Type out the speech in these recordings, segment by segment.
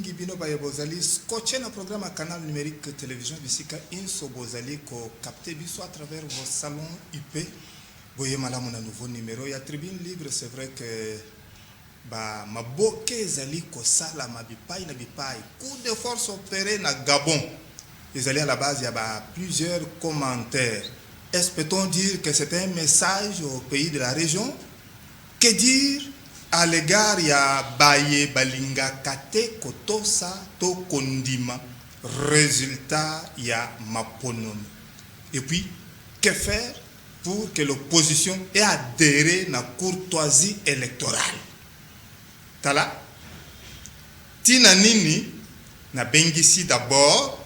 mingi bino baye bozali scotché na programme à canal numérique télévision bisika inso bozali ko capter biso à travers vos salons IP boye malamu na nouveau numéro ya tribune libre. C'est vrai que ba maboke ezali ko sala mabipai na bipai coup de force opéré na Gabon ezali à la base il y a plusieurs commentaires. Est-ce peut-on dire que c'est un message au pays de la région? Que dire à l'égard ya baye balinga kate kotosa to kondima résultat ya maponomi? Et puis que faire pour que l'opposition ait adhéré na courtoisie électorale? Tala tina nini na bengisi d'abord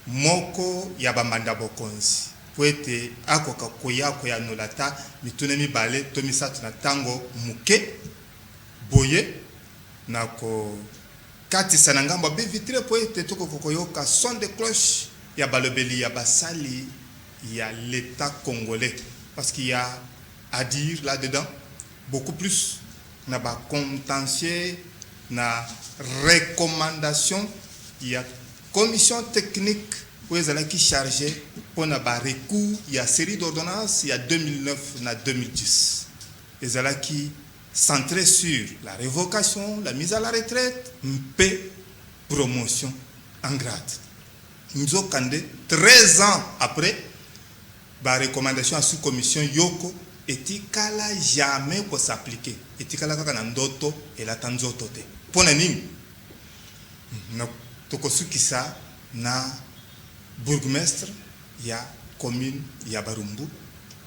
moko ya bamanda bokonzi poete akoka koya koya nolata mitune mibale to misatu na tango muke boye nako kati sanangamba be vitre poete toko kokoyoka son de cloche ya balobeli ya basali ya l'état congolais, parce qu'il y a à dire là-dedans beaucoup plus na ba contentieux na recommandation. Il y a commission technique où ils allaient qui chargé pour na ba recours. Il y a série d'ordonnances il y a 2009 na 2010 ils allaient qui centré sur la révocation, la mise à la retraite, paix, promotion en grade. Nous avons 13 ans après la recommandation à sous-commission Yoko etikala jamais pour s'appliquer. Etikala kaka ndoto et la tanzoto te. Pona nini? Na tokosuki sa na bourgmestre ya commune ya Barumbu,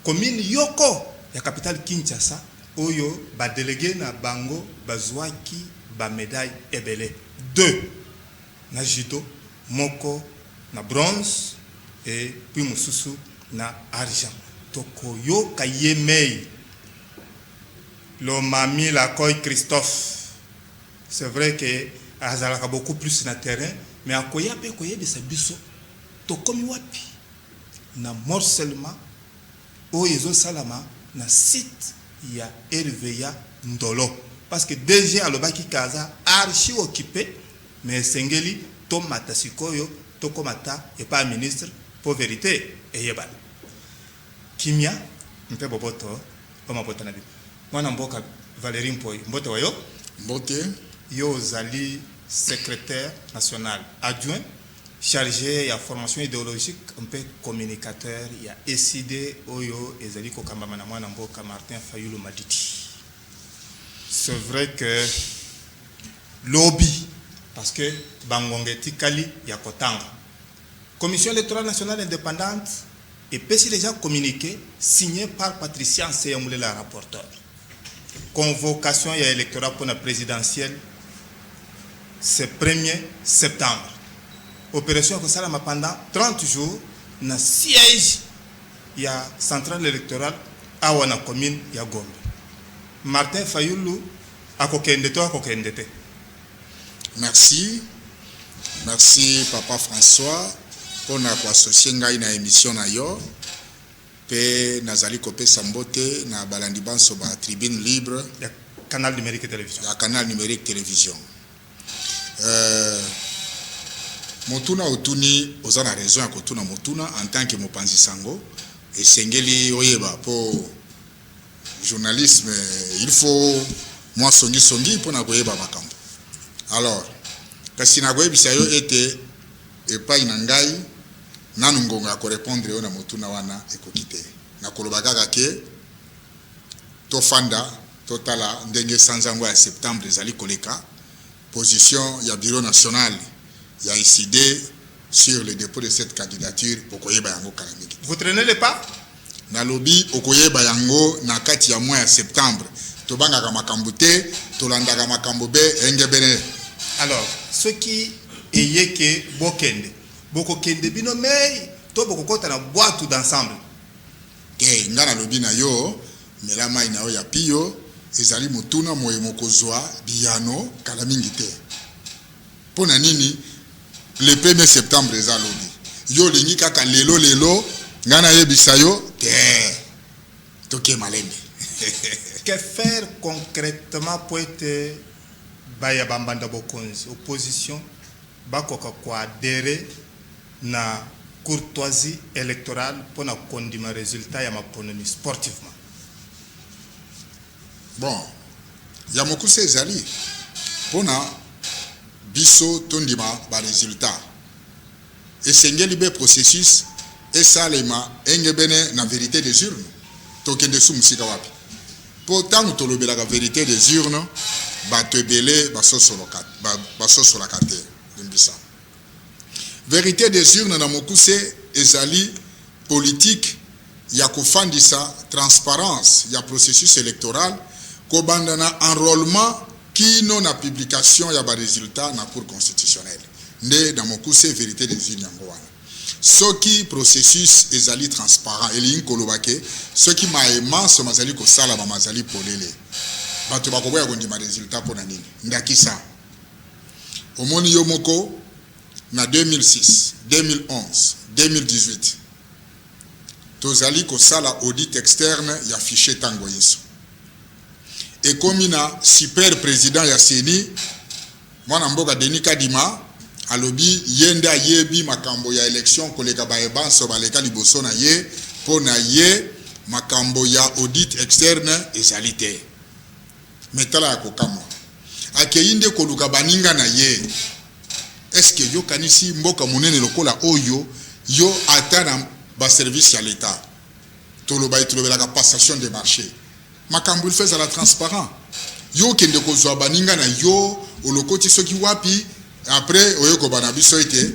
commune Yoko ya capitale Kinshasa. Oyo ba délégué na bango bazwaki ba médaille ebele 2 na judo, moko na bronze et puis mususu na argent. Tokoyo kayemei lo mami la koy Christophe. C'est vrai que azalaka beaucoup plus na terrain, mais akoya pe koye de sabiso tokomi wapi na morcellement oyezo salama na site il y a RVA Ndolo, parce que DG alobaki kaza archi occupé, mais sengeli to mata sikoyo to komata et pas ministre pour vérité et yebal kimia mpe boboto kama bota na bi mwana mboka Valérie Mpoy mbote wayo mbote yo zali secrétaire national adjoint chargé ya formation idéologique, un peu communicateur, il y a ECD Oyo ezali ko kamba na mwana mboka Martin Fayulu Maditi. C'est vrai que lobby parce que bangongeti kali ya kotanga. Commission électorale nationale indépendante et pesi déjà communiqué signé par Patricia Nseyamule la rapporteur. Convocation ya électorat pour la présidentielle c'est 1er septembre. Opération Kosalama pendant 30 jours na siège ya centrale électorale awa na commune ya Gombe. Martin Fayulu akokende to akokendete. Merci papa François pour na ko associer ngai na émission na yo pe nazali kopesa mbote na balandi banso ba tribune libre ya canal numérique télévision. Ya canal numérique télévision. Motuna otuni ozana raison ya kotuna motuna en tant que mopanzi sango et sengeli oyeba pour journalisme il faut moi songi pour na koyeba makambo. Alors kasi na koyebisa yo ete epai na ngai nanu ngonga ko répondre yo na motuna wana ekokite na koloba kaka ke to fanda totala ndenge sanzango ya septembre ezali koleka position ya bureau national. Il y a décidé sur le dépôt de cette candidature Okoyeba Yango Kalamiki. Vous traînez les pas? Na lobby Okoyeba Yango na kati ya mois ya septembre. Tobanga ka makambo te, tolanda ka makambo be engebene. Alors, ce qui est que bokende. Boko kende bino mei to boko kota na boîte d'ensemble. Ke ngana lobby na yo, melama ina yo ya piyo, ezali mutuna moye mokozwa biano Kalamingi te. Pona nini? Le 1er septembre eza lobby. Yo lingi kaka lelo ngana yebisa yo te toke malembe. Que faire concrètement pour être baya bambanda bokonzi opposition bakoka koadere na courtoisie électorale mpona kondima résultat ya maponami sportivement. Bon, ya mokuse ezali mpona biso tondima ba résultat esengeli be processus esalema engebene na vérité des urnes tokende su musika wapi po tango tolobelaka vérité des urnes bato ebele basosolaka te limbisa. Vérité des urnes na mokuse ezali politique ya kofandisa transparence ya processus électoral kobanda na enrôlement kino na publication ya ba résultat na cour constitutionnelle nde na mokuse vérité des urnes yango wana. Soki processus ezali transparent eli kolobake soki maemanso mazali kosala ba mazali polele bato bakoboya kondima résultat pona nini ndakisa omoni yo moko na 2006 2011 2018 tozali kosala audit externe ya fichier tango yeso ekomi na super président ya CENI mwana mboka Denis Kadima alobi yende ayebi makambo ya élection koleka baebanso baleka liboso na ye pona ye makambo ya audit externe ezali te metala ya kokama akeyinde koluka baninga na ye. Est-ce que yo kanisi mboka monene lokola oyo yo atana ba service ya l'état toloba itolobela ka passation des marchés makambo il fait à la transparent yo kende kozwa baninga na yo olokoti soki wapi après oyoko bana biso ete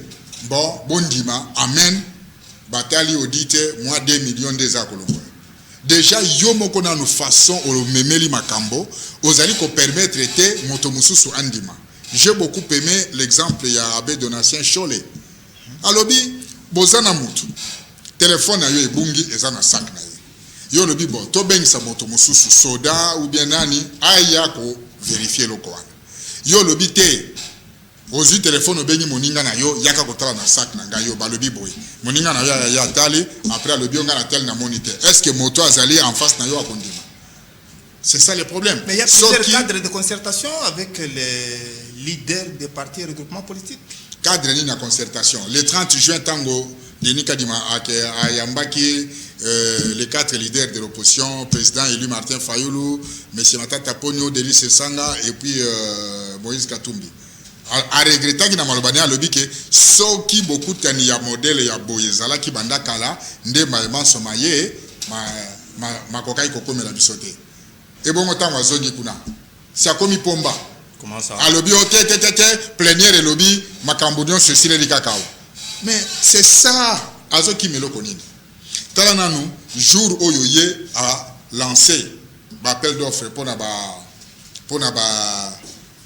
bon bondima amen batali audite moi 2 millions des akoloko déjà yo moko na no façon o memeli makambo ozali ko permettre te moto mususu andima. J'ai beaucoup aimé l'exemple ya Abbé Donatien Cholet. Alobi bozana mutu téléphone na yo ebungi ezana sac na ye yo lobi bon to bengisa moto mususu soda ou bien nani aya ko vérifier loko wana yo lobi te ozi téléphone obengi moninga na yo yaka kotala na sac na nga yo balobi boy moninga na yo ya tali après alobi nga na tel na moniteur est-ce que moto azali en face na yo akondima. C'est ça le problème. Mais il y a plusieurs cadres de concertation avec les leaders des partis et regroupements politiques. Cadre ni na concertation. Le 30 juin, tango, Denis Kadima a yambaki les 4 leaders de l'opposition, président élu Martin Fayoulou, M. Matata Pogno, Delis Sanga et puis Moïse Katumbi. A regretté que na malobani a lobi que so ki beaucoup tani ya modèle ya boyezala ki banda kala nde maïman somaye ma kokai kokome la bisote. Et bon autant wazongi kuna si akomi pomba comment ça a lobby ote plénière et lobby makambodion ceci les cacao mais c'est ça azoki meloko nini tala nanu jour oyoye a lancé appel d'offre pona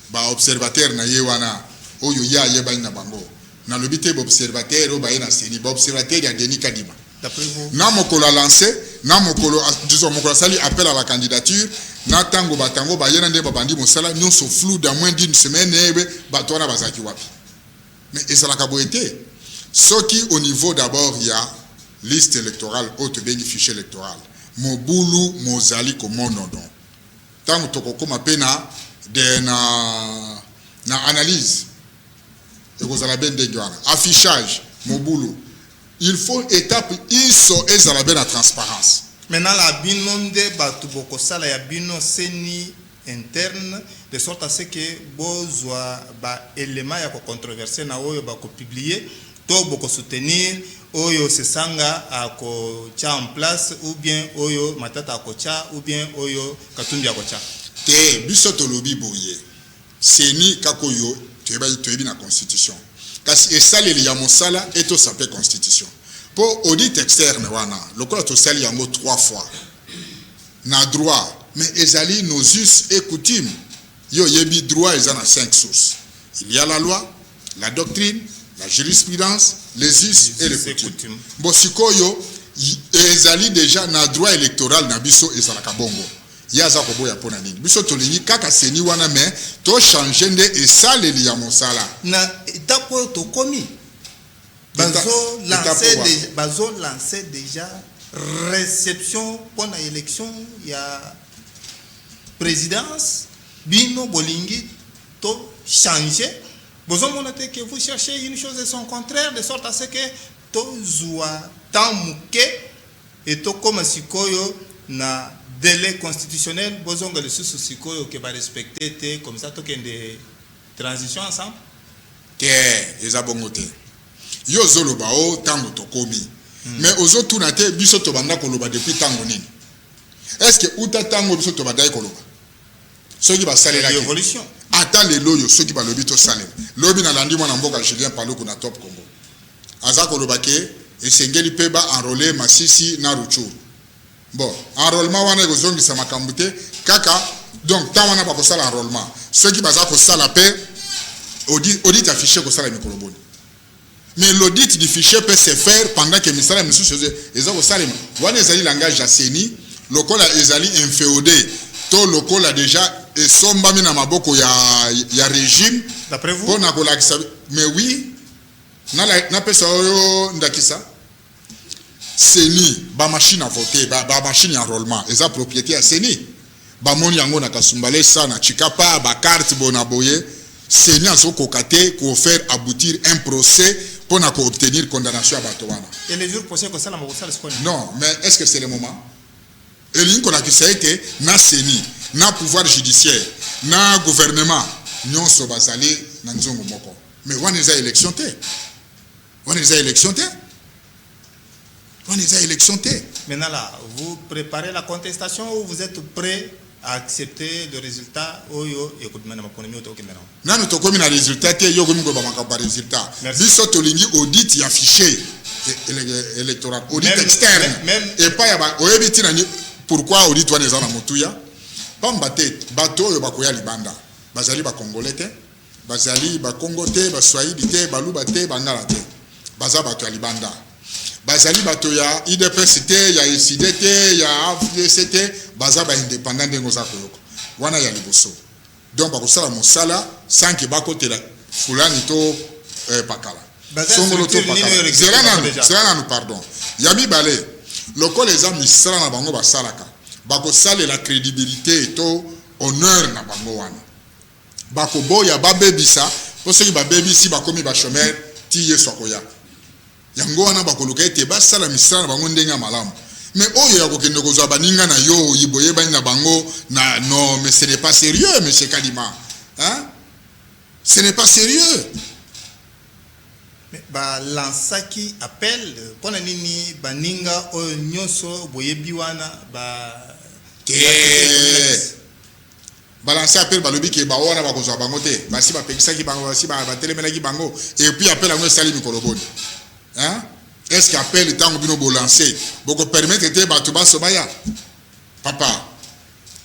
ba observateur na yewana oyoya yeba na bango na lobby te observateur o ba na CENI ba observateur ya Denis Kadima. D'après vous, na mokolo a lancé na mokolo disons mokolo sali appel à la candidature na tango batango ba yena nde babandi mosala nyonso flou dans moins d'une semaine ebe batwana bazaki wapi mais ezala kaboete soki au niveau d'abord il y a liste électorale haute bengi fichier électoral mobulu mozali ko monodon tango tokokoma pena de na analyse ekozala bende ngwana affichage mobulu. Il faut étape iso ezala be na transparence. Maintenant la binonde batu boko sala ya bino seni interne de sorte à ce que bozwa ba élément ya ko controverser na oyo ba ko publier to boko soutenir oyo se sanga a ko cha en place ou bien oyo matata ko cha ou bien oyo katumbi ko cha te biso to lobi boye seni kakoyo toyebi na constitution kasi esaleli ya mosala eto sape constitution pour audit externe wana lokola to sali yango 3 fois na droit mais ezali nos us et coutumes yo yebi droit ezana 5 sources il y a la loi la doctrine la jurisprudence les us et les coutumes bon sikoyo ezali déjà na droit électoral na biso ezala kabongo yaza ko boya pona nini biso tolingi kaka seni wana mais to changer nde esaleli ya mosala na etapo to komi bazo lancer déjà réception pour la élection il y a présidence bino bolingi to changer besoin monoté que vous cherchez une chose et son contraire de sorte à ce que to zua tant muke et to comme sikoyo na délai constitutionnel besoin que le sous sikoyo que va respecter comme ça to que des transitions ensemble te ezabongote yo zoloba o tango tokomi mais ozo tunate biso to banda koloba depuis tango nini est-ce que uta tango biso to banda koloba soki ba salela l'évolution ata lelo yo soki ba lobi to salela lobi na landi mwana mboka Julien Paluku na Top Congo aza koloba ke esengeli pe ba enrôler Masisi na Ruchuru bon enrôlement wana ekozongisa makambo te kaka donc tant wana ba ko sala enrôlement soki baza ko sala pe audit affiché ko sala mikolo boni. Mais l'audit du fichier peut se faire pendant que misala misu chose ezako salema wana ezali langage ya seni lokola ezali inféodé to lokola déjà esombami na maboko ya régime d'après vous pona ko lakisa mais oui na pesa oyo ndakisa seni ba machine à voter ba machine à enrôlement eza propriété ya seni ba moni yango na Kasumbale sana chikapa ba carte bona boye seni azo kokate ko faire aboutir un procès pour obtenir condamnation à Batowana. Et les jours prochains que ça la non, mais est-ce que c'est le moment? Et l'une qu'on a qui sait que na seni, na pouvoir judiciaire, na gouvernement, nyon so basali na nzongo moko. Mais on est à élection té. On est à élection té. On est à élection té. Maintenant là, vous préparez la contestation ou vous êtes prêt à accepter le résultat oyo écoute maintenant ma économie auto kemeron nanu to komi na résultat te yo komi ko ba makaba résultat biso to lingi audit ya fichier électoral audit externe et pas ya ba oyebiti na pourquoi audit wana ezana motuya pamba te bato yo bakoya libanda bazali ba congolais te bazali ba congo te ba swahili te ba luba te ba ngala te baza bato ya libanda bazali bato ya IDPS te ya ICD te ya AFDC te baza ba indépendant ndengo za koyoko wana ya liboso donc bakosala mosala sans que bakotela fulani to pakala songolo to pakala zela nanu pardon ya mibale lokola eza misala na bango basalaka bakosala la crédibilité to honneur na bango wana bakoboya babebisa po soki babebisi bakomi ba chômeur ti yeso akoya yango wana bakoluka ete basala misala na bango ndenga malamu mais oyo ya kokende kozwa baninga na yo yiboye bani na bango na non mais ce n'est pas sérieux monsieur Kalima hein ce n'est pas sérieux mais ba lansaki appel pona nini baninga oyo nyoso boyebi wana ba balancer appel balobi ke ba wana bakozwa bango te basi bapekisaki bango basi batelemelaki bango et puis appel yango esali mikolo boni. Hein? Est-ce qu'appel le temps que vous lancez vous permettre de battre Sobaya papa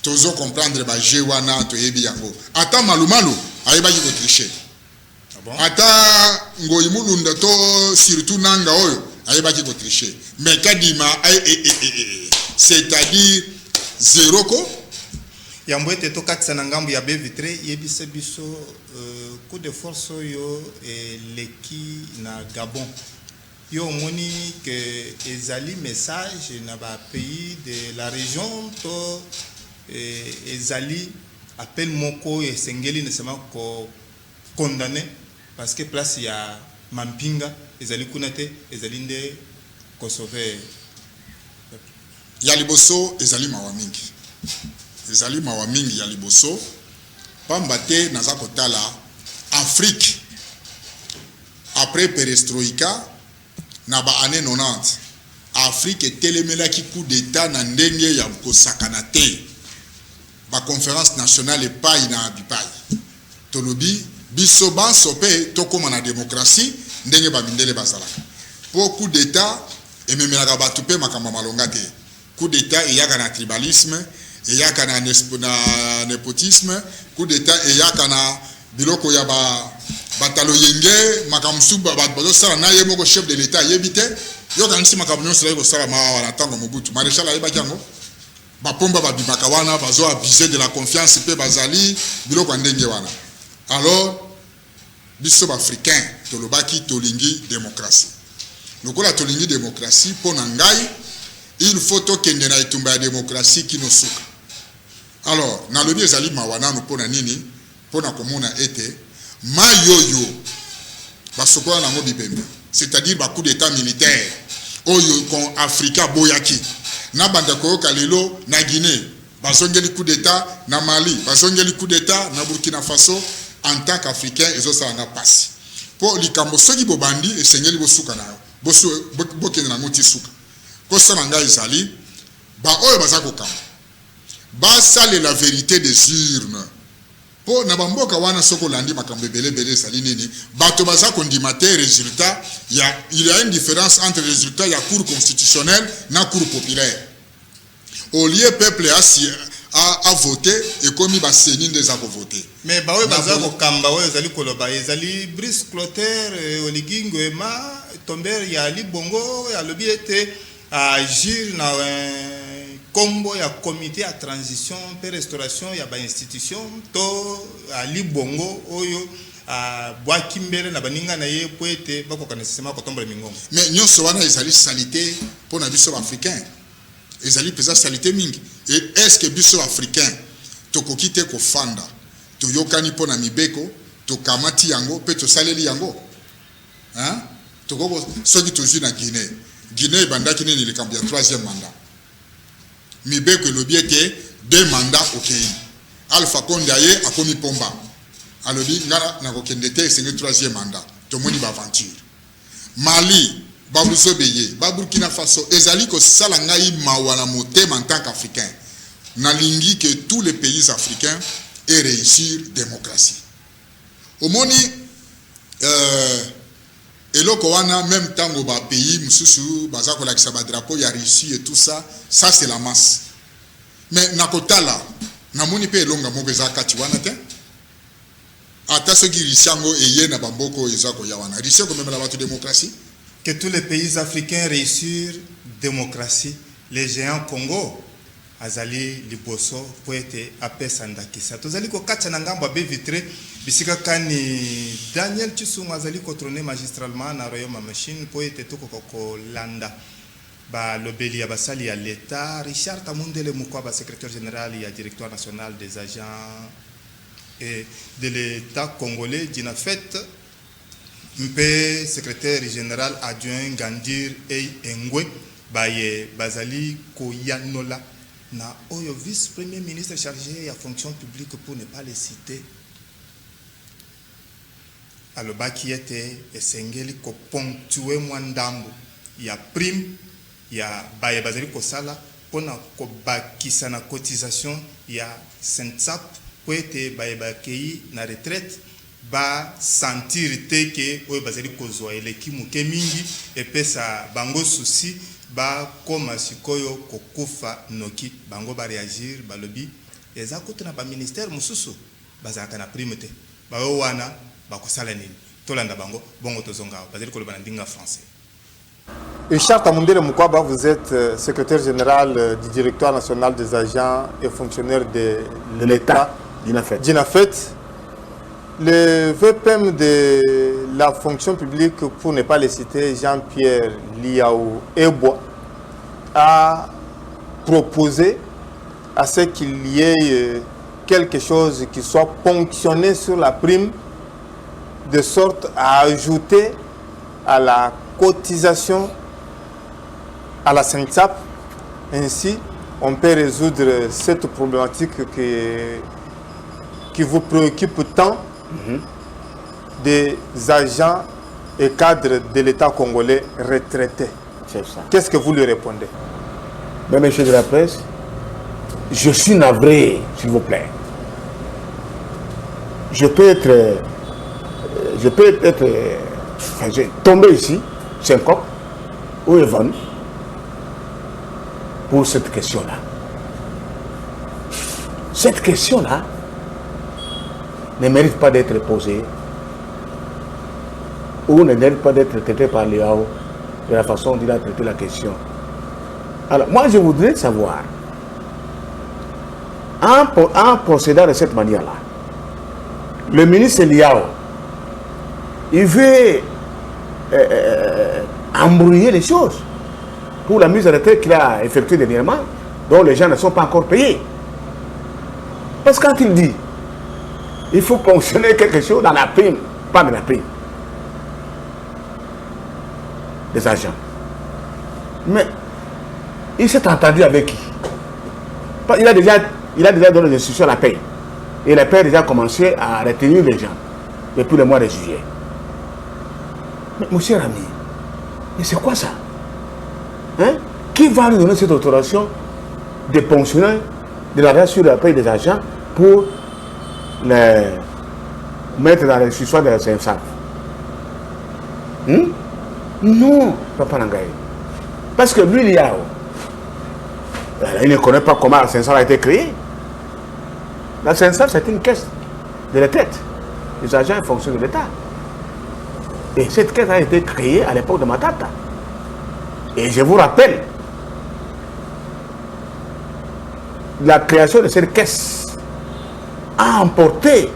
tozo comprendre ba jewana to yebi yango ata malumalu ayeba ki ko tricher ata ngoyimulunda to surtout nanga oyo ayeba ki ko tricher mais kadima c'est-à-dire zéro ko yambwete to katsa na ngambu ya bevitre yebise biso coup de force yo leki na Gabon. Yo moni que ezali message na ba pays de la région to ezali appel moko esengeli nesema ko condamné parce que place ya mampinga ezali kunate ezali nde ko sauver ya liboso ezali mawa mingi ya liboso pamba te naza kotala Afrique après perestroïka na ba année 90 Afrique telemelaki coup d'état na ndenge ya kosakana te ba conférence nationale epai na bipai tolobi biso banso pe tokoma na démocratie ndenge ba mindele bazalaka po coup d'état ememelaka bato pe makamba malonga te coup d'état eyaka na tribalisme eyaka na népotisme coup d'état eyaka na biloko ya batalo yenge makamsu bato sala na ye moko chef de l'état yebite yo kanisi makamnyo sala ko sala ma na tango Mobutu maréchal ayeba jango bapomba babimaka wana bazo abuser de la confiance pe bazali biloko ndenge wana alors biso africain tolobaki tolingi démocratie lokola tolingi démocratie pona ngai il faut tokende na etumba ya démocratie kino suka alors na lobi ezali mawana no pona nini pona komona ete mayoyo basokola nango bibembe, c'est-à-dire ba coup d'état militaire oyo kon Afrika boyaki na banda koyoka lelo na Guinée bazongeli coup d'état na Mali, bazongeli coup d'état na Burkina Faso. En tant qu'Africain, ils ont ça en passe. Pour les Kambosogi Bobandi et Seigneur Bosuka na Bokene na Moti Suka. Kosa nanga izali ba oyo bazako kam. Ba sale la vérité des urnes. Pour na bamboka wana soko landi makambe belé sali nini bato bazako ndimate résultat il y a une différence entre les résultats ya cour constitutionnelle na cour populaire. Au lieu peuple a voté et comme il va saigner des à voter. Mais bah oui, bazako kamba ouais zali koloba zali Brice Clotaire Oligingo Ema tomber ya li bongo ya lobi était à agir na combo ya comité à transition per restauration ya ba institution to à li bongo oyo a bwa kimbere na baninga na ye poete bako kanesema ko tomber mingongo. Mais nyonso wana ezali salité pour na biso africain. Ezali pesa salité mingi. Et est-ce que biso africain tokoki te ko fanda to yokani pona mibeko to kamati yango pe to saleli yango hein to koko soki tozi na Guinée bandaki nini likambo ya 3e mandat mibeko lobi ete 2 mandats okei Alpha Condé aye akomi pomba alobi ngana na kokende te c'est le 3e mandat to moni ba aventure Mali Babuzobeye, Burkina Faso, ezali ko sala ngai mawana motema en tant qu'Africain. Nalingi que tous les pays africains aient réussir démocratie. Au moni eloko wana même tango ba pays mususu bazako la kisaba drapeau ya Russie et tout ça, ça c'est la masse. Mais nakotala namoni pe elonga moko ezakati wana te. Ata soki Rissango eye na bamboko ezako ya wana. Russie ko même la batu démocratie. Que tous les pays africains réussissent démocratie, les géants Congo, Azali, Liboso, Poete, Ape Sandakisa. Tozali ko kacha nangamba be vitré, bisika kani Daniel Tsung Azali ko trôner magistralement na royaume machine, Poete toko ko landa. Ba lobeli ya basali ya l'État, Richard Tamundele Mukwaba, secrétaire général et directeur national des agents et de l'État congolais, Dinafet. Mpe secrétaire général adjoint Gandir Engwe baye bazali koyanola na oyo vice premier ministre chargé à fonction publique pour ne pas les citer alobaki ete esengeli ko ponctuer mwandambo ya prime ya baye bazali kosala pona ko bakisa na cotisation ya SENSAP pour ete baye bakei na retraite ba sentir te que oyo bazali kozwa eleki muke mingi epesa bango souci ba koma sikoyo kokufa noki bango ba réagir balobi eza kutuna ba ministère mususu bazaka na prime te ba wana ba kosala nini tolanda bango bongo tozonga bazali koloba na ndinga français. Richard Tamundele Mukwaba, vous êtes secrétaire général du directoire national des agents et fonctionnaires de l'État Dinafet. Le VPM de la fonction publique, pour ne pas le citer, Jean-Pierre Liao Eboa, a proposé à ce qu'il y ait quelque chose qui soit ponctionné sur la prime, de sorte à ajouter à la cotisation à la SENSAP. Ainsi, on peut résoudre cette problématique qui vous préoccupe tant des agents et cadres de l'État congolais retraités. C'est ça. Qu'est-ce que vous lui répondez? Mais monsieur de la presse, je suis navré, s'il vous plaît. Je peux être enfin, j'ai tombé ici, Syncope ou Evan, pour cette question-là. Cette question-là ne mérite pas d'être posée ou ne mérite pas d'être traitée par l'IAO de la façon dont il a traité la question. Alors, moi, je voudrais savoir, en procédant de cette manière-là, le ministre Liao, il veut embrouiller les choses pour la mise en retraite qu'il a effectuée dernièrement, dont les gens ne sont pas encore payés. Parce que quand il dit, il faut ponctionner quelque chose dans la prime, pas de la prime des agents. Mais il s'est entendu avec qui? Il a déjà donné des instructions à la paix. Et la paix a déjà commencé à retenir les gens depuis le mois de juillet. Mais mon cher ami, mais c'est quoi ça? Hein? Qui va lui donner cette autorisation de ponctionner de l'argent sur la paie des agents pour les mettre dans les suçoirs de la CNSAF? Non, Papa Nangaï. Parce que lui, il ne connaît pas comment la CNSAF a été créée. La CNSAF, c'est une caisse de retraite. Les agents fonctionnent de l'État. Et cette caisse a été créée à l'époque de Matata. Et je vous rappelle, la création de cette caisse a emporté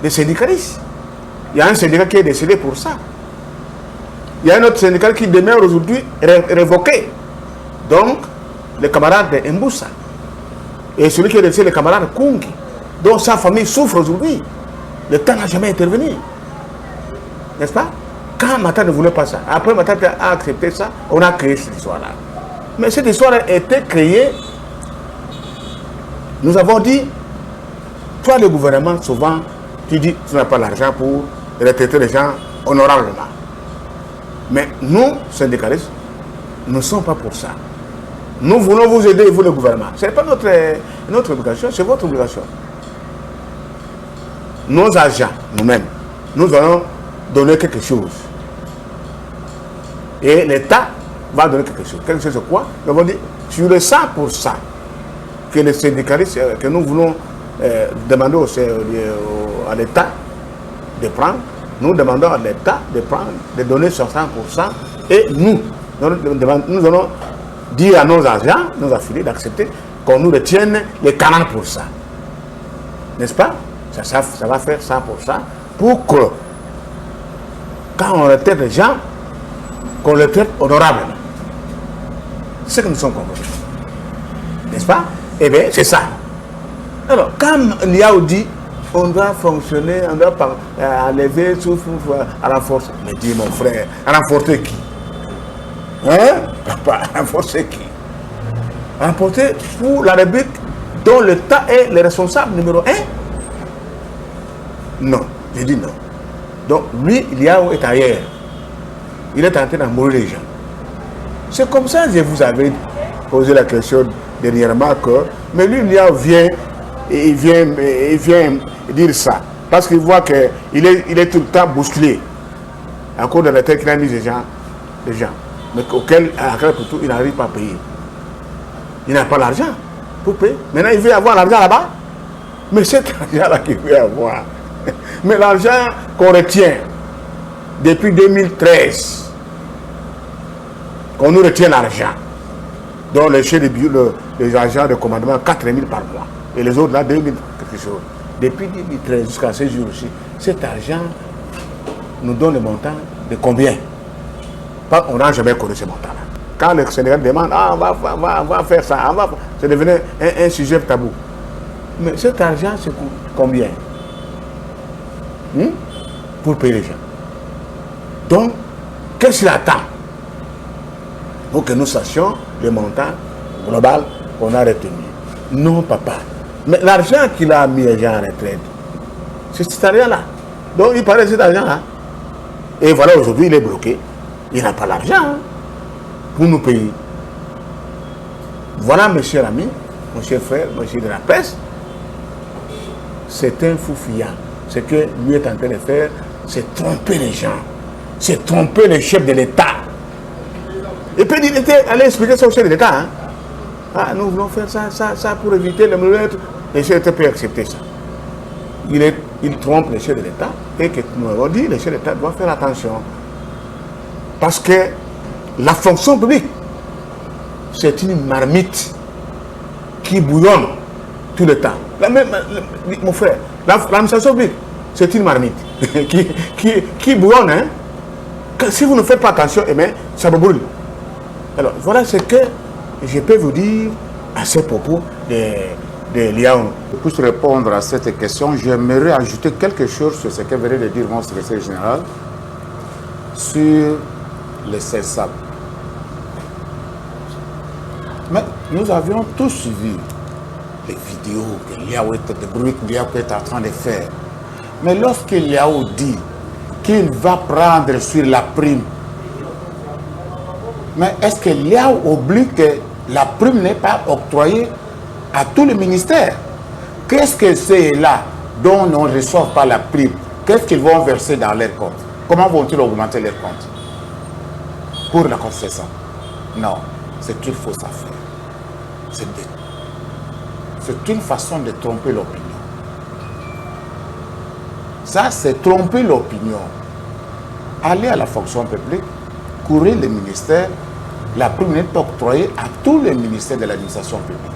des syndicalistes. Il y a un syndicat qui est décédé pour ça. Il y a un autre syndicat qui demeure aujourd'hui révoqué. Donc, le camarade de Mboussa. Et celui qui est décédé, le camarade Kungi, dont sa famille souffre aujourd'hui. Le temps n'a jamais intervenu. N'est-ce pas? Quand Matata ne voulait pas ça, après Matata a accepté ça, on a créé cette histoire-là. Mais cette histoire a été créée. Nous avons dit, toi le gouvernement, souvent, tu dis, tu n'as pas l'argent pour retraiter les gens honorablement. Mais nous, syndicalistes, nous ne sommes pas pour ça. Nous voulons vous aider, vous le gouvernement. Ce n'est pas notre obligation, c'est votre obligation. Nos agents, nous-mêmes, nous allons donner quelque chose. Et l'État va donner quelque chose. Quelque chose de quoi? Nous avons dit, sur le 100% que les syndicalistes, que nous voulons demander à l'État de prendre, nous demandons à l'État de prendre, de donner sur 100%, et nous allons dire à nos agents, nos affiliés, d'accepter qu'on nous retienne les 40%. N'est-ce pas? Ça va faire 100% pour que, quand on retraite les gens, qu'on les traite honorablement. C'est ce que nous sommes convaincus. N'est-ce pas? Eh bien, c'est ça. Alors, quand Liao dit, on doit fonctionner, on doit enlever, renforcer. Mais dis mon frère, renforcer qui? Hein? Papa, renforcer qui? Renforcer pour la République dont l'État est le responsable numéro 1? Non, j'ai dit non. Donc, lui, Liao est ailleurs. Il est en train d'embrouiller les gens. C'est comme ça que je vous avais posé la question dernièrement que, mais lui, Liao vient dire ça. Parce qu'il voit qu'il est tout le temps bousculé. À cause de la tête qu'il a mis des gens, mais auxquels, il n'arrive pas à payer. Il n'a pas l'argent pour payer. Maintenant, il veut avoir l'argent là-bas. Mais cet argent-là qu'il veut avoir, mais l'argent qu'on retient depuis 2013, qu'on nous retient l'argent, dont les chefs de bureau, les agents de commandement, 4 000 par mois, et les autres là, 2 000 quelque chose. Depuis 2013 jusqu'à ce jour-ci, cet argent nous donne le montant de combien? On n'a jamais connu ce montant-là. Quand le Sénégal demande, on va faire ça, c'est devenu un sujet tabou. Mais cet argent, c'est combien? Pour payer les gens. Donc, qu'est-ce qu'il attend? Pour que nous sachions le montant global qu'on a retenu. Non, papa. Mais l'argent qu'il a mis les gens en retraite, c'est cet argent-là. Donc, il parlait de cet argent-là. Et voilà, aujourd'hui, il est bloqué. Il n'a pas l'argent pour nous payer. Voilà, mes chers amis, mon cher frère, mon cher de la presse, c'est un fou fiant. Ce que lui est en train de faire, c'est tromper les gens. C'est tromper les chefs de l'État. Et puis il était allé expliquer ça au chef de l'État. Hein? Ah, nous voulons faire ça pour éviter le meurtre. Les chefs de l'État peuvent accepter ça. Il trompe les chefs de l'État et que nous avons dit, les chefs de l'État doivent faire attention. Parce que la fonction publique, c'est une marmite qui bouillonne tout le temps. Mon frère, l'administration publique, c'est une marmite qui bouillonne. Hein? Si vous ne faites pas attention, eh bien, ça vous brûle. Alors, voilà ce que je peux vous dire à ce propos de Liao. Pour répondre à cette question, j'aimerais ajouter quelque chose sur ce que venait de dire mon secrétaire général sur les CESAP. Mais nous avions tous suivi les vidéos que Liao était, de bruit que Liao était en train de faire. Mais lorsque Liao dit qu'il va prendre sur la prime, mais est-ce que Liao oublie que la prime n'est pas octroyée à tous les ministères? Qu'est-ce que c'est là dont on ne reçoit pas la prime? Qu'est-ce qu'ils vont verser dans leur compte? Comment vont-ils augmenter leur compte? Pour la concession? Non, c'est une fausse affaire. C'est une façon de tromper l'opinion. Ça, c'est tromper l'opinion. Allez à la fonction publique, courir les ministères, la prime n'est pas octroyée à tous les ministères de l'administration publique.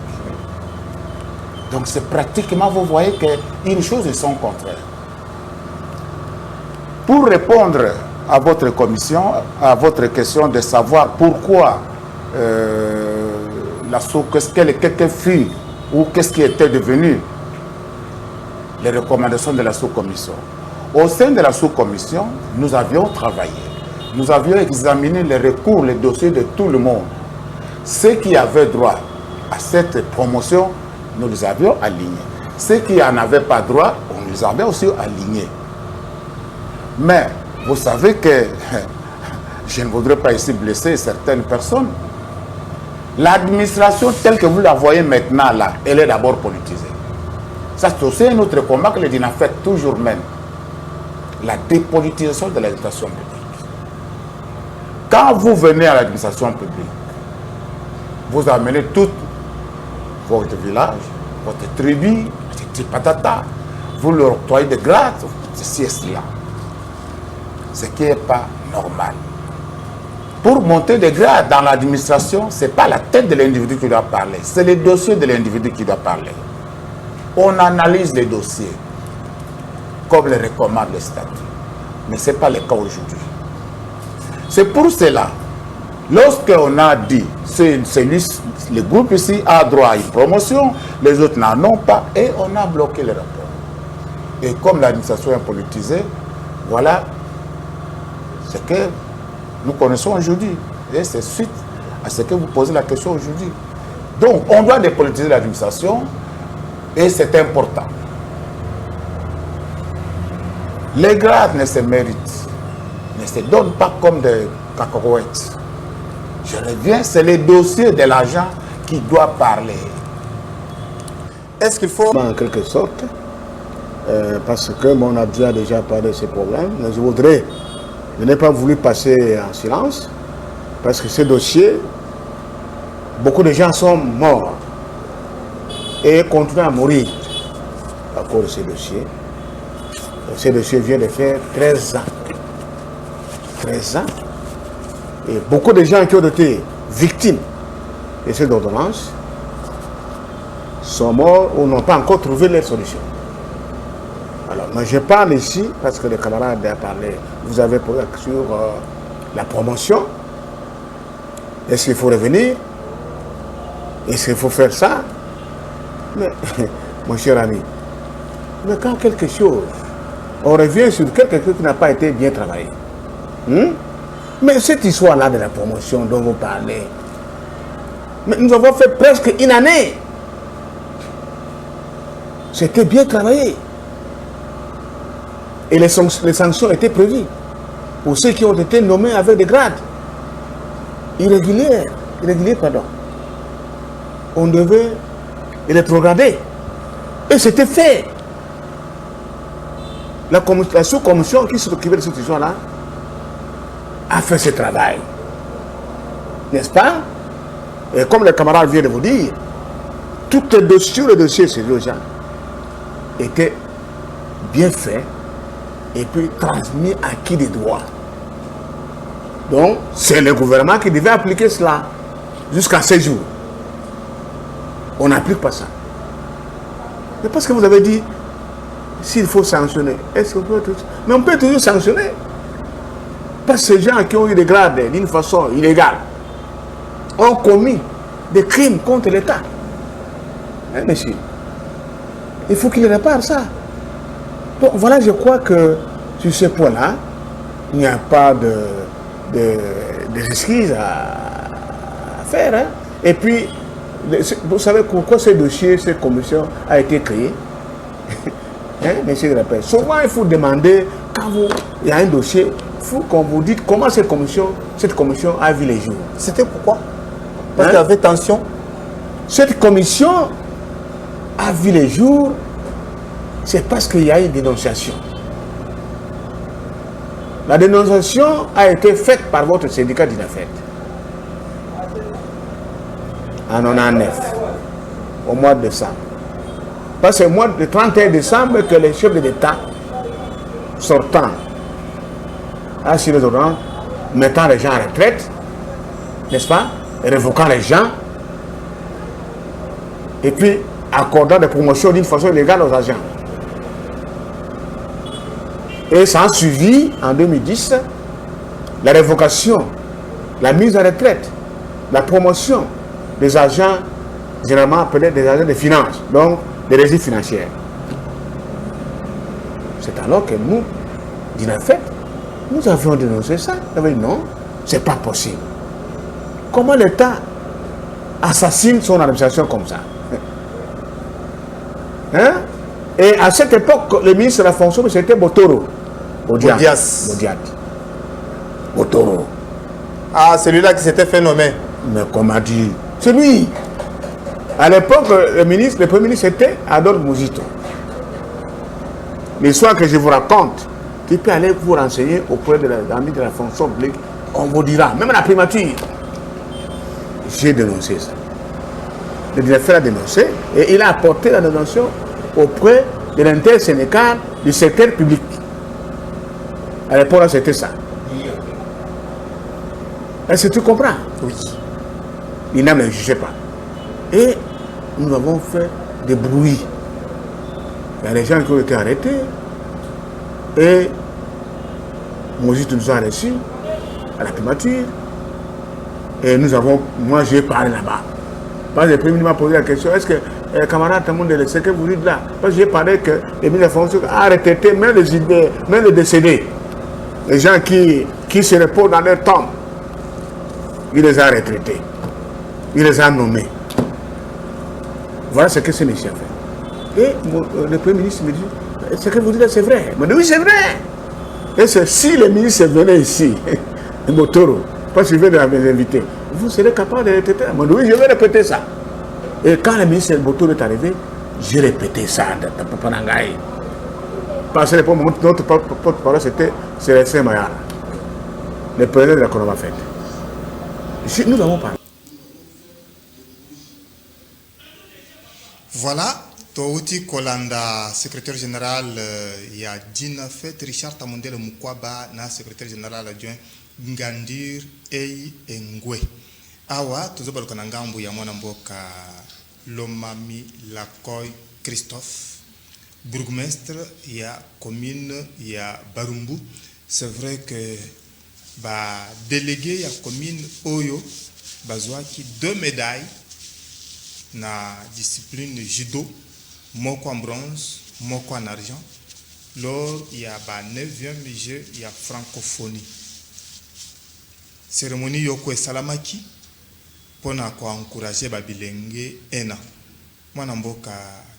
Donc c'est pratiquement, vous voyez qu'une chose et son contraire. Pour répondre à votre commission, à votre question de savoir pourquoi qu'est-ce fut ou qu'est-ce qui était devenu les recommandations de la sous-commission. Au sein de la sous-commission, nous avions travaillé. Nous avions examiné les recours, les dossiers de tout le monde. Ceux qui avaient droit à cette promotion, nous les avions alignés. Ceux qui n'en avaient pas droit, on les avait aussi alignés. Mais vous savez que je ne voudrais pas ici blesser certaines personnes. L'administration telle que vous la voyez maintenant là, elle est d'abord politisée. Ça c'est aussi un autre combat que le DINAFET toujours mène. La dépolitisation de l'administration publique. Quand vous venez à l'administration publique, vous amenez tout votre village, votre tribu, votre patata, vous leur octroyez des grades, ceci et cela. Ce qui n'est pas normal. Pour monter des grades dans l'administration, ce n'est pas la tête de l'individu qui doit parler, c'est le dossier de l'individu qui doit parler. On analyse les dossiers, comme le recommande le statut. Mais ce n'est pas le cas aujourd'hui. C'est pour cela, lorsqu'on a dit, le groupe ici a droit à une promotion, les autres n'en ont pas, et on a bloqué le rapport. Et comme l'administration est politisée, voilà ce que nous connaissons aujourd'hui. Et c'est suite à ce que vous posez la question aujourd'hui. Donc, on doit dépolitiser l'administration, et c'est important. Les grades ne se méritent, ne se donnent pas comme des cacahuètes. Je reviens, c'est les dossiers de l'agent qui doit parler. Est-ce qu'il faut... En quelque sorte, parce que on a déjà parlé de ces problèmes, mais je n'ai pas voulu passer en silence, parce que ces dossiers, beaucoup de gens sont morts et continuent à mourir à cause de ces dossiers. Ces dossiers viennent de faire 13 ans. 13 ans. Et beaucoup de gens qui ont été victimes de ces ordonnances sont morts ou n'ont pas encore trouvé leur solution. Alors, moi je parle ici parce que le camarade a parlé, vous avez posé sur la promotion. Est-ce qu'il faut revenir? Est-ce qu'il faut faire ça? Mais, mon cher ami, mais quand quelque chose, on revient sur quelque chose qui n'a pas été bien travaillé. Mais cette histoire-là de la promotion dont vous parlez, mais nous avons fait presque une année. C'était bien travaillé. Et les sanctions étaient prévues pour ceux qui ont été nommés avec des grades irréguliers, pardon. On devait les rétrograder. Et c'était fait. La sous-commission qui s'occupait de cette question-là a fait ce travail. N'est-ce pas? Et comme le camarade vient de vous dire, tous les dossiers sur les gens étaient bien faits et puis transmis à qui des droits. Donc, c'est le gouvernement qui devait appliquer cela jusqu'à 16 jours. On n'applique pas ça. Mais parce que vous avez dit, s'il faut sanctionner, est-ce qu'on peut toujours... Mais on peut toujours sanctionner. Parce que ces gens qui ont eu des grades d'une façon illégale ont commis des crimes contre l'État. Hein, monsieur? Il faut qu'il répare ça. Donc voilà, je crois que sur ce point-là, il n'y a pas d'excuses à faire. Hein. Et puis, vous savez pourquoi ce dossier, cette commission a été créée? Hein, monsieur le rappel. Souvent, il faut demander, quand il y a un dossier, il faut qu'on vous dise comment cette commission a vu les jours. C'était pourquoi? Parce qu'il y avait tension. Cette commission a vu les jours, c'est parce qu'il y a une dénonciation. La dénonciation a été faite par votre syndicat d'INAFET en 1999, au mois de décembre. Parce que c'est le 31 décembre que les chefs de l'État sortant a signé les ordonnances mettant les gens en retraite, n'est-ce pas, révoquant les gens, et puis accordant des promotions d'une façon illégale aux agents. Et ça a suivi, en 2010, la révocation, la mise en retraite, la promotion des agents, généralement appelés des agents de finances, donc des régies financières. C'est alors que nous, d'INAFET, nous avions dénoncé ça. Nous avions dit non, c'est pas possible. Comment l'État assassine son administration comme ça? Hein? Et à cette époque, le ministre de la fonction, c'était Botoro. Bodiat. Botoro. Ah, celui-là qui s'était fait nommer. Mais comme a dit, c'est lui. À l'époque, le premier ministre était Adolphe Mouzito. L'histoire que je vous raconte, tu peux aller vous renseigner auprès de la fonction publique, on vous dira, même la primature. J'ai dénoncé ça. Le directeur a dénoncé et il a apporté la dénonciation auprès de l'intersyndical du secteur public. À l'époque, c'était ça. Est-ce que tu comprends? Oui. Il n'a même jugé pas. Et nous avons fait des bruits. Il y a des gens qui ont été arrêtés. Et Moïse nous a reçus à la primature. Et moi j'ai parlé là-bas. Parce que le premier ministre m'a posé la question, est-ce que camarade, tout le monde sait que vous dites là? Parce que j'ai parlé que le ministre de la fonction a retraité même les décédés. Les gens qui se reposent dans leur tombe. Il les a retraités. Il les a nommés. Voilà ce que ce monsieur a fait. Et le Premier ministre me dit, ce que vous dites là, c'est vrai. Je me dis, oui, c'est vrai. Et si le ministre venait ici, Botoro, parce qu'il vient de m'inviter, vous serez capable de répéter. Je me dis, oui, je vais répéter ça. Et quand le ministre Botoro est arrivé, j'ai répété ça dans Papanangaï. Parce que notre porte-parole, c'était Célestin Mayara, le président de la Conova Fête. Nous avons parlé. Voilà, Touti Kolanda, secrétaire général, il y a d'INAFET, Richard Tamondele Mukwaba, secrétaire général adjoint, Ngandir Ei Engwe. Awa, Tuzobal Kanangambu Yamonamboka, Lomami Lakoy Christophe, bourgmestre, il y a commune, il y a Barumbu. C'est vrai que délégué, il y a commune Oyo, Bazouaki, 2 médailles. Na discipline judo, moko en bronze, moko en argent. Lors il y a 9e jeu, il y a francophonie. Cérémonie yoko et salamaki pour encourager babilenge ena. Moi namboka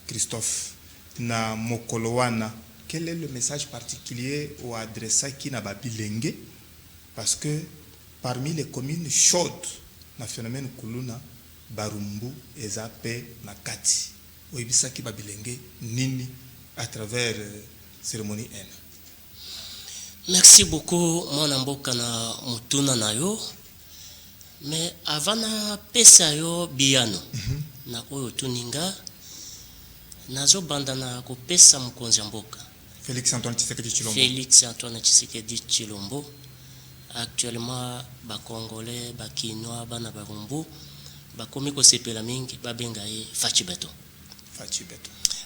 Christophe na mokolowana. Quel est le message particulier ou adressé qui na babilenge? Parce que parmi les communes chaudes, na phénomène kuluna Barumbu ezape nakati oibisaki babilenge nini à travers cérémonie N. Merci beaucoup mon mboka na mutuna na yo, mais avant na pesa yo biano na oyo tuninga nazo banda na ko pesa mkonzi mboka Félix Antoine Tshisekedi Tshilombo. Actuellement ba Congolais, ba Kinois, bana Barumbu bakomi ko sepela mingi babenga ye Fachibeto.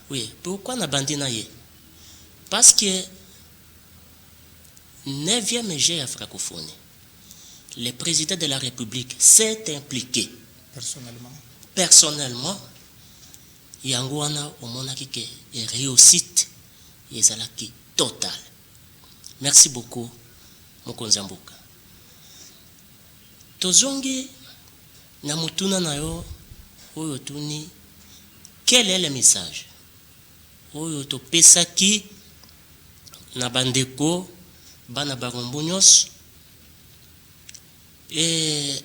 Oui, pourquoi na bandina ye? Parce que 9e G à francophonie, le président de la République s'est impliqué personnellement yango wana omonaki ke réussite ezalaki total. Merci beaucoup mokonzi mboka. Tozongi na mutuna na yo oyo tuni, quel est le message oyo topesaki na bandeko bana Barumbu nyonso et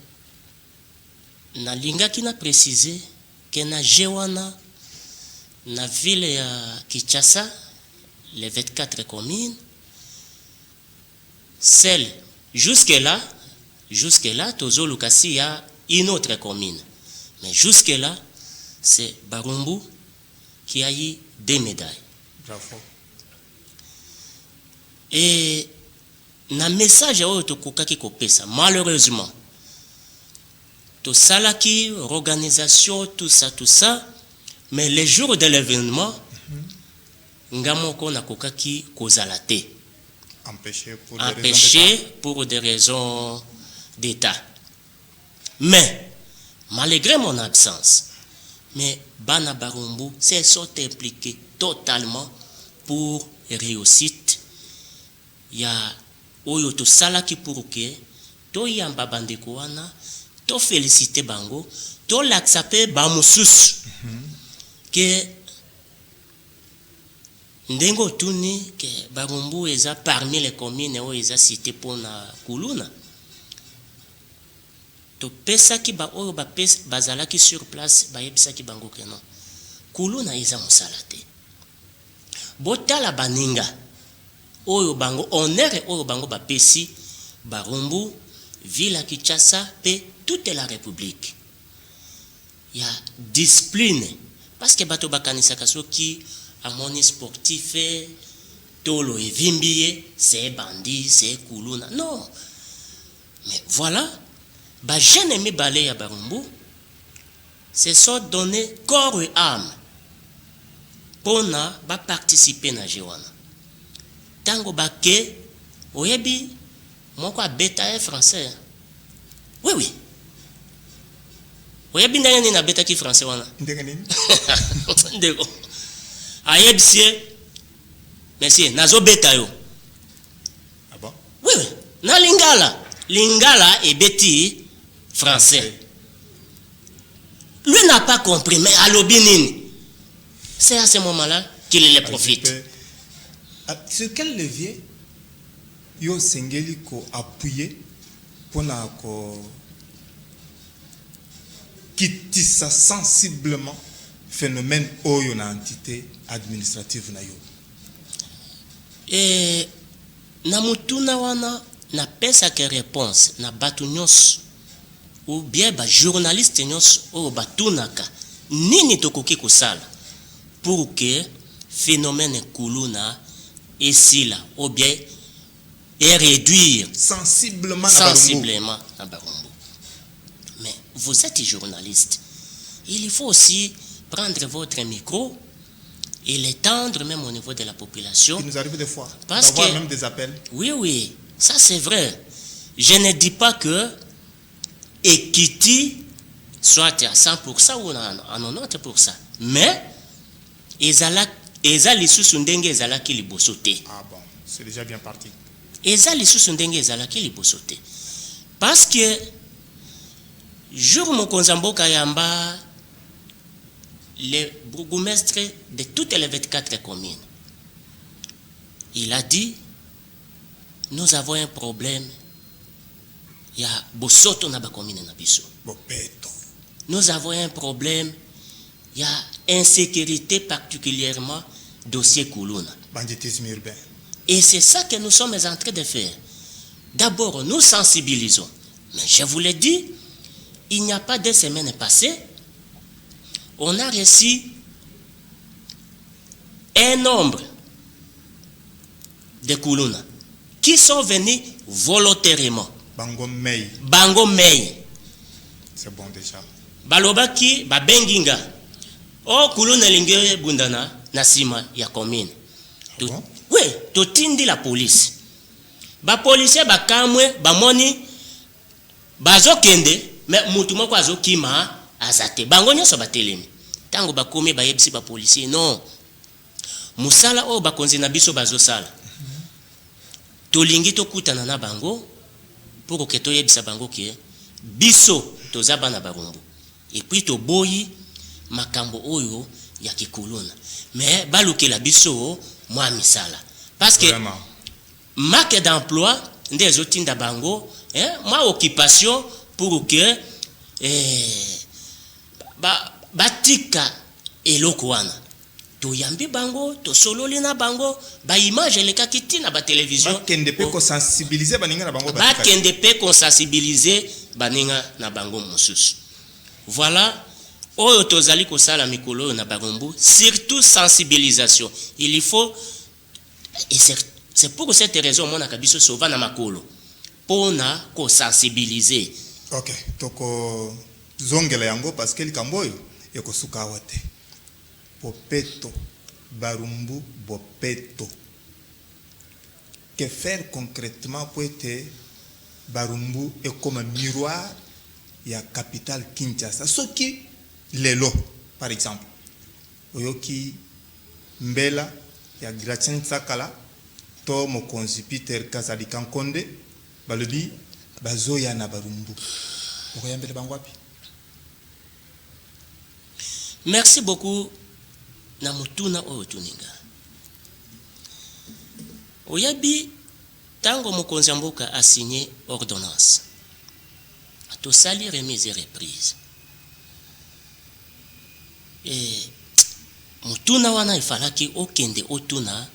nalingaki na préciser que na jewana na ville ya Kinshasa les 24 communes, celle jusque là Tozo Lukasi, il y a une autre commune, mais jusque là c'est Barumbu qui a eu 2 médailles. Bravo. Et na message oyo tokokaki kopesa, malheureusement to salaki organisation tout ça, mais les jours de l'événement ngamoko na kokaki kozala te, empêché pour des raisons d'état. Mais malgré mon absence, mais bana Barumbu se sont impliqués totalement pour réussite ya oyo to salaki pour que to yamba bandeko wana, to féliciter bango, to l'accepter ba mususu que ndengo tuni que Barumbu eza parmi les communes oyo eza cité pour na kuluna. To pesaki ba oyo ba bazalaki sur place ba yebisaki bango que non, kuluna eza mosala te. Botala baninga oyo bango honneur oyo bango ba pesi Barumbu, ville à Kinshasa pe toute la République. Il y a discipline parce que bato bakanisa kasoki amoni sportif tolo et vimbiye c'est bandit c'est kuluna. Non, mais voilà, ba jeune aimé balé à Barumbu se sont donné corps et âme pour na ba participer na jewana. Tango bake oyebi moko abeta français. Oui. Oyebi ndenge na beta ki français wana. Ndenge nini? Ndeko. Ayebsie merci nazo beta yo. Ah bon? Oui. Na lingala et beti français. Lui n'a pas compris mais alobinine. C'est à ce moment-là qu'il les profite. Sur quel levier yo sengeli ko appuyer pona ko kitisa sensiblement phénomène oyo na entité administrative na yo? Et na mutuna wana na pesa ke réponse na batu nyonso ou bien ba journaliste nyonso oyo batunaka nini tokoki kosala pour que phénomène kuluna esila ou bien et réduire sensiblement à Barumbu. Mais vous êtes journaliste. Il faut aussi prendre votre micro et l'étendre même au niveau de la population. Il nous arrive des fois parce d'avoir que même des appels. Oui, ça c'est vrai. Je ne dis pas que Ekiti soit à 100% ou à 90%. Mais eza lisusu ndenge ezalaki liboso te. Ah bon, c'est déjà bien parti. Eza lisusu ndenge ezalaki liboso te. Parce que jour mokonzi mboka yamba le bourgmestre de toutes les 24 communes, il a dit nous avons un problème. Il y a bosoto na ba commune na biso. Bopeto. Nous avons un problème. Il y a insécurité, particulièrement dossier Kuluna. Banditisme urbain. Et c'est ça que nous sommes en train de faire. D'abord, nous sensibilisons. Mais je vous l'ai dit, il n'y a pas 2 semaines passées, on a reçu un nombre de Kuluna qui sont venus volontairement. Bango Mei. Bango Mei. C'est bon déjà. Balobaki, Babenginga. Oh, Kuluna linge bundana na sima ya commune. Ah bon? Oui, totindi la police. Ba policier ba kamwe ba moni bazo kende mais mutu moko azo kima azate. Bango nyoso ba telemi. tango bakomi bayebisi ba policier non musala o bakonzi na biso bazosala tolingi tokutana na bango pour que toyebisa bango ke biso toza bana barumbu et puis toboyi makambo oyo ya kikuluna mais balukela biso mwa misala parce que marque d'emploi nde ezotinda bango mwa occupation pour que batika eloko wana toyambi bango tosololi na bango baimage elekaki ntina batelevizio bakende mpe kosensibilize baninga na bango bakende mpe kosensibilize baninga na bango mosusu voilà oyo tozali kosala mikolo oyo na barumbu surtout sensibilisation il faut et c'est pour cette raison omonaka biso sova na makolo mpona kosensibilize. Ok, tokozongela yango parce que likambo oyo ekosuka awa te. Bopeto barumbu bopeto. Que faire concrètement pour être barumbu et comme un miroir ya capitale Kinshasa soki lelo par exemple oyoki mbela ya Gratien Sakala to mokonzi Peter Kazalika Nkonde balobi bazoya na barumbu okoyambele bango wapi? Merci beaucoup na mutuna oyo tuninga oyabi tango mokonzi mboka a signé ordonnance to sali remise et reprise et mutuna wana ifalaki okende otuna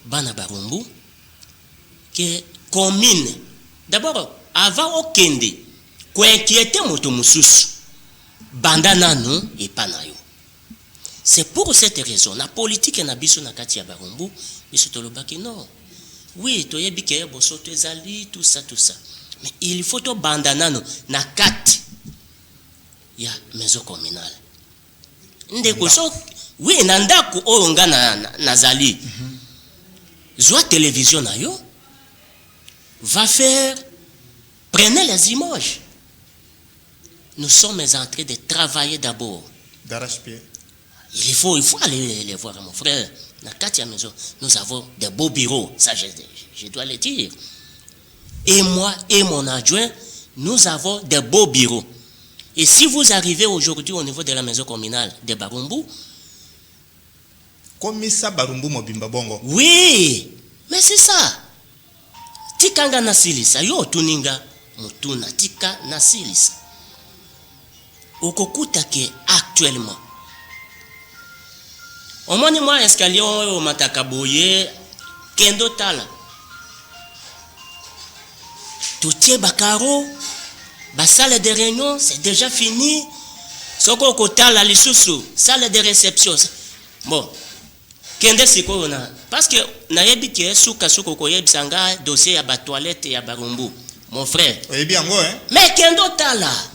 bana barumbu que commune d'abord avant okende ko inquiéter moto mususu banda nanu et panayo. C'est pour cette raison la politique na biso na kati ya barumbu biso tolobaki non oui toyebi ke bosoto ezali tout ça mais il faut to banda nanu na kati ya maison communale ndeko so oui na ndako oyo nga nazali zwa télévision na yo va faire prenez les images. Nous sommes en train de travailler d'abord d'arrache-pied. Il faut aller les voir, mon frère. Dans la Katia maison, nous avons des beaux bureaux, ça je dois le dire. Et moi et mon adjoint, nous avons des beaux bureaux. Et si vous arrivez aujourd'hui au niveau de la maison communale de Barumbu, comme ça Barumbu mobimba bongo. Oui, mais c'est ça. Tikanga nasilisa yo tuninga mutuna tika nasilisa. Okokuta ke actuellement au moins moi escalier au matakaboye kendo tala tout bakaro ba salle de réunion c'est déjà fini soko kotala lisusu salle de réception bon kende siko na parce que na yebi ke suka ko yebisanga dossier ya ba toilette ya Barumbu mon frère oyebi yango mais kendo tala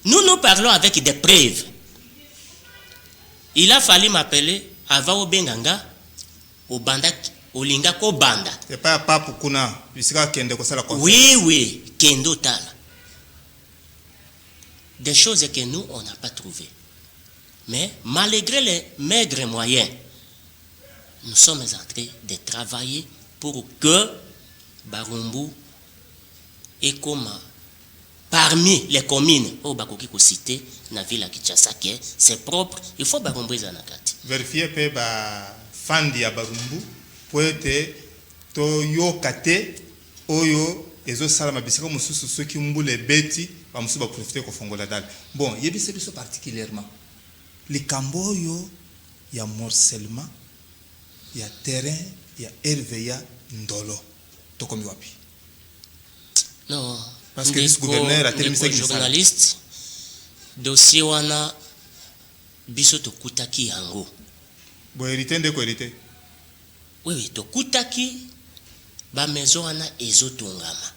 nous parlons avec des preuves. Il a fallu m'appeler avant au Benganga, au Banda, au Linga, au Banda. C'est pas pour kuna, bisika kende ko sala conférence. Oui, kendo tala. Des choses que nous on n'a pas trouvées. Mais malgré les maigres moyens, nous sommes en train de travailler pour que Barumbu et Koma parmi les communes au Bakoki ko cité na ville à Kinshasa c'est propre, il faut Barumbu zanakati. Vérifier pe ba fandi ya Barumbu pour être to yo kate oyo ezo sala mabisika mususu soki mbule beti ba musu ba profiter ko fongola dal. Bon, yebise biso particulièrement les camboyo ya morcellement ya terrain ya RVA ndolo to komi wapi? Non. Parce que le gouverneur a tellement de journaliste dossier wana biso to kutaki yango. Bo hérité ndeko hérité. Oui, to kutaki ba maison wana ezotongama.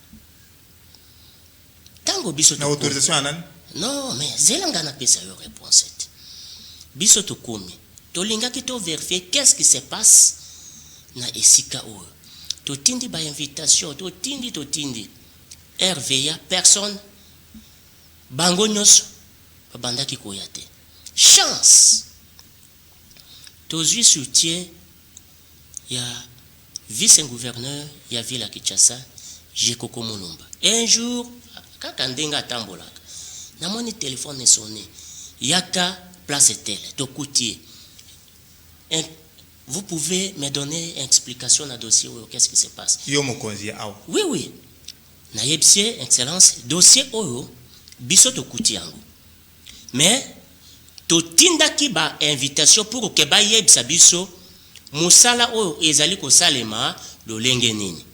Tango biso na autorisation anani? Non, mais zelanga na pesa yo réponse. Biso to komi. To lingaki to vérifier qu'est-ce qui se passe na esika oyo. To tindi ba invitation, to tindi RVA personne bango nyos bandaki koyate chance tozwi soutien ya vice-gouverneur ya ville ya Kinshasa Jekoko Mulumba. Un jour kaka ndenga atambolaka namoni téléphone esonné yaka place telle tokutie. Vous pouvez me donner une explication à dossier ou qu'est-ce qui se passe? Yo mokonzi awa. Oui, oui. Na yebsie, excellence, dossier oyo, biso to kuti yango. Mais, to tinda ki ba invitation pour que ba yebisa biso, musala oyo ezali ko salema, lo lenge nini.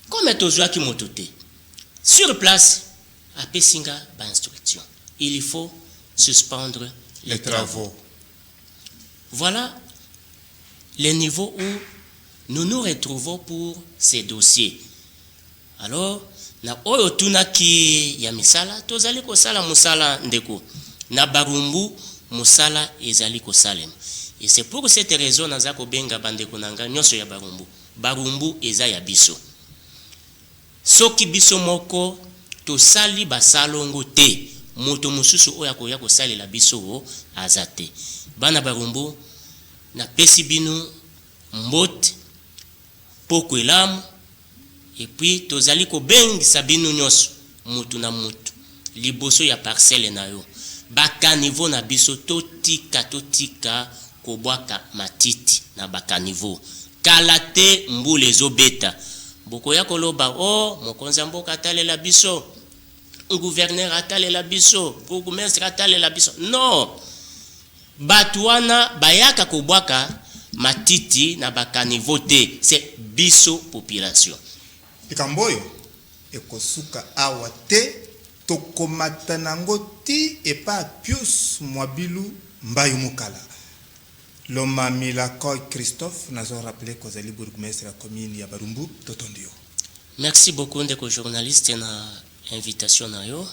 Comme tozwa ki motote. Sur place, apé singa ba instruction. Il faut suspendre les travaux. Voilà les niveaux où nous nous retrouvons pour ces dossiers. Alors, na oyo tunaki ya misala, tozali ko sala musala ndeko. Na barumbu musala ezali ko salem. Et c'est pour cette raison naza ko benga bandeko nanga nyonso ya barumbu. Barumbu eza ya biso. Soki biso moko to sali basalongo te. Moto mususu oya ko ya ko sali la biso azate. Bana barumbu na pesi bino mbote poko elamu et puis tozali ko bengisa bino nyonso mutu na mutu liboso ya parcelle na yo bakanivo na biso totika ko bwaka matiti na bakanivo kalate mbule ezobeta boko ya koloba mokonzi mboka atalela biso gouverneur atalela biso bourgmestre atalela biso non. Batouana bayaka kobwaka matiti na bakanivo te, c'est biso population. Pikamboyo ekosuka awa te tokomata nango ti epa Pius Mwabilu Mbayu Mukala. Loma Milako Christophe nazo rappelé kozali bourgmestre la commune ya Barumbu Totondio. Merci beaucoup ndeko journaliste na invitation na yo.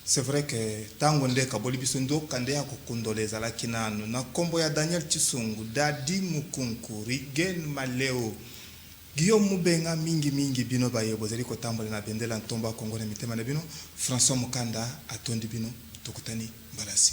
C'est vrai que tango nde kaboli biso ndoka nde ya kokondoleza la kinano na kombo ya Daniel Chisungu, Dadi Mukunku, Rigen Maleo, Guillaume Mubenga mingi bino baye bozali ko tambola na bendela ntomba Kongo na mitema na bino, François Mukanda atondi bino tokutani mbalasi.